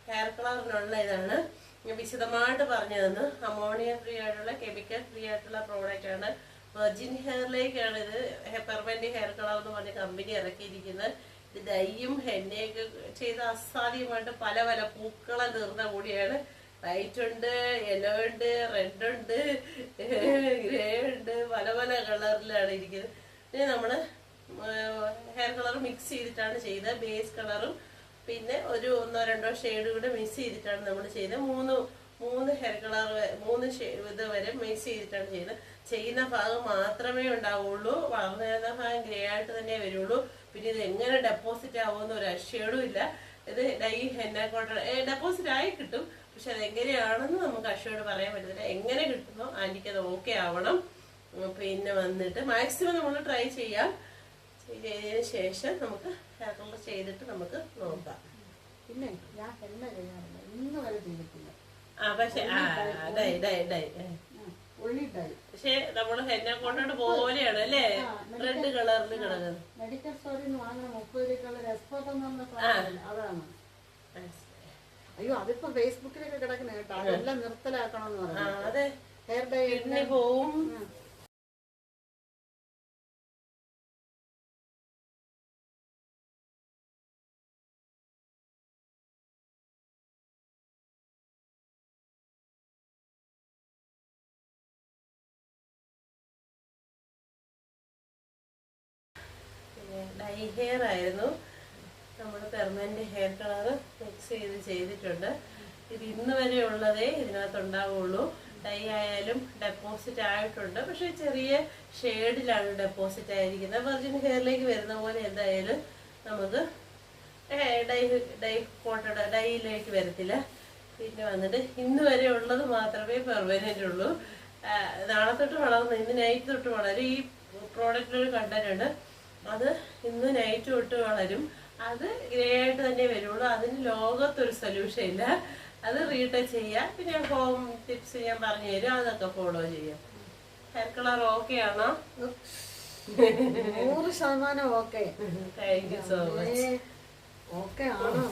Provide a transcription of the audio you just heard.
Hair കളറിനുള്ള ഇതാണ് വിശദമായിട്ട് പറഞ്ഞു തന്നു. അമോണിയ ഫ്രീ ആയിട്ടുള്ള കെമിക്കൽ ഫ്രീ ആയിട്ടുള്ള പ്രോഡക്റ്റ് ആണ്. വെർജിൻ ഹെയറിലേക്കാണ് ഇത് പെർമനന്റ് ഹെയർ കളർ എന്ന് പറഞ്ഞ കമ്പനി ഇറക്കിയിരിക്കുന്നത്. ഇത് ഡൈയും ഹെന്നയൊക്കെ ചെയ്ത് അസാധ്യമായിട്ട് പല പല പൂക്കളെ തീർന്ന കൂടിയാണ്. വൈറ്റ് ഉണ്ട്, യെല്ലോ ഉണ്ട്, റെഡ് ഉണ്ട്, ഗ്രേ ഉണ്ട്, പല പല കളറിലാണ് ഇരിക്കുന്നത്. ഇത് നമ്മള് ഹെയർ കളർ മിക്സ് ചെയ്തിട്ടാണ് ചെയ്തത്. ബേസ് കളറും പിന്നെ ഒരു 1-2 ഷെയ്ഡ് കൂടെ മിക്സ് ചെയ്തിട്ടാണ് നമ്മൾ ചെയ്തത്. മൂന്ന് ഹെയർ കളർ 3 ഇത് വരെ മിക്സ് ചെയ്തിട്ടാണ് ചെയ്യുന്നത്. ചെയ്യുന്ന ഭാഗം മാത്രമേ ഉണ്ടാവുള്ളൂ. വളർന്നു വരുന്ന ഭാഗം ഗ്രേ ആയിട്ട് തന്നെ വരുള്ളൂ. പിന്നെ ഇത് എങ്ങനെ ഡെപ്പോസിറ്റ് ആവുമെന്ന് ഒരു അക്ഷയവും ഇല്ല. ഇത് ഡൈ ഹെന്ന കോട്ടൺ ഡെപ്പോസിറ്റ് ആയി കിട്ടും. പക്ഷെ അതെങ്ങനെയാണെന്ന് നമുക്ക് അക്ഷയോട് പറയാൻ പറ്റത്തില്ല. എങ്ങനെ കിട്ടുന്നോ ആൻറ്റിക്ക് അത് ഓക്കെ ആവണം. പിന്നെ വന്നിട്ട് മാക്സിമം നമ്മൾ ട്രൈ ചെയ്യാം. ചെയ്തതിന് ശേഷം നമുക്ക് ഹെയർ കളർ ചെയ്തിട്ട് നമുക്ക് നോക്കാം. പിന്നെ ഞാൻ ഹെന്ന ചെയ്യാറില്ല, ഇന്ന് വരെ ചെയ്തിട്ടില്ല. പക്ഷെ പക്ഷെ നമ്മള് ഹെന്ന കോട്ടൺ പോലെയാണ് അല്ലേ, റെഡ് കളറിൽ കിടക്കുന്നത്. മെഡിക്കൽ സ്റ്റോറിൽ നിന്ന് വാങ്ങുന്ന 30 രൂപ എക്സ്പോർട്ട് എന്ന് പറഞ്ഞ സാധനം അതാണ്. അയ്യോ അതിപ്പോ ഫേസ്ബുക്കിലൊക്കെ കിടക്കുന്ന കേട്ടോ, അതെല്ലാം നിർത്തലാക്കണമെന്ന് പറഞ്ഞു. ഹെയർ ഡൈ കിഡ്നി പോവും. ഡൈ ഹെയർ ആയിരുന്നു. നമ്മൾ പെർമനന്റ് ഹെയർ കളർ മിക്സ് ചെയ്തിട്ടുണ്ട്. ഇത് ഇന്ന് വരെ ഉള്ളതേ ഇതിനകത്ത് ഉണ്ടാവുള്ളൂ. ഡൈ ആയാലും ഡെപ്പോസിറ്റ് ആയിട്ടുണ്ട്, പക്ഷെ ചെറിയ ഷെയ്ഡിലാണ് ഡെപ്പോസിറ്റ് ആയിരിക്കുന്നത്. വെർജിൻ ഹെയറിലേക്ക് വരുന്ന പോലെ എന്തായാലും നമുക്ക് ഡൈയിലേക്ക് വരത്തില്ല. പിന്നെ വന്നിട്ട് ഇന്ന് വരെ ഉള്ളത് മാത്രമേ പെർമനന്റ് ഉള്ളൂ. നാളെ തൊട്ട് വളർന്ന് ഇന്ന് നൈറ്റ് തൊട്ട് വളരും. ഈ പ്രോഡക്റ്റിലൊരു കണ്ടന്റ് ഉണ്ട്, അത് ഇന്ന് നൈറ്റ് തൊട്ട് വളരും. അത് ഗ്രേ ആയിട്ട് തന്നെ വരുള്ളൂ. അതിന് ലോകത്തൊരു സൊല്യൂഷൻ ഇല്ല. അത് റീടച്ച് ചെയ്യാം. പിന്നെ ഹോം ടിപ്സ് ഞാൻ പറഞ്ഞു തരും, അതൊക്കെ ഫോളോ ചെയ്യാം. ഹെയർ കളർ ഓക്കെ ആണോ? 100% okay. Thank you so much. Okay ആണോ?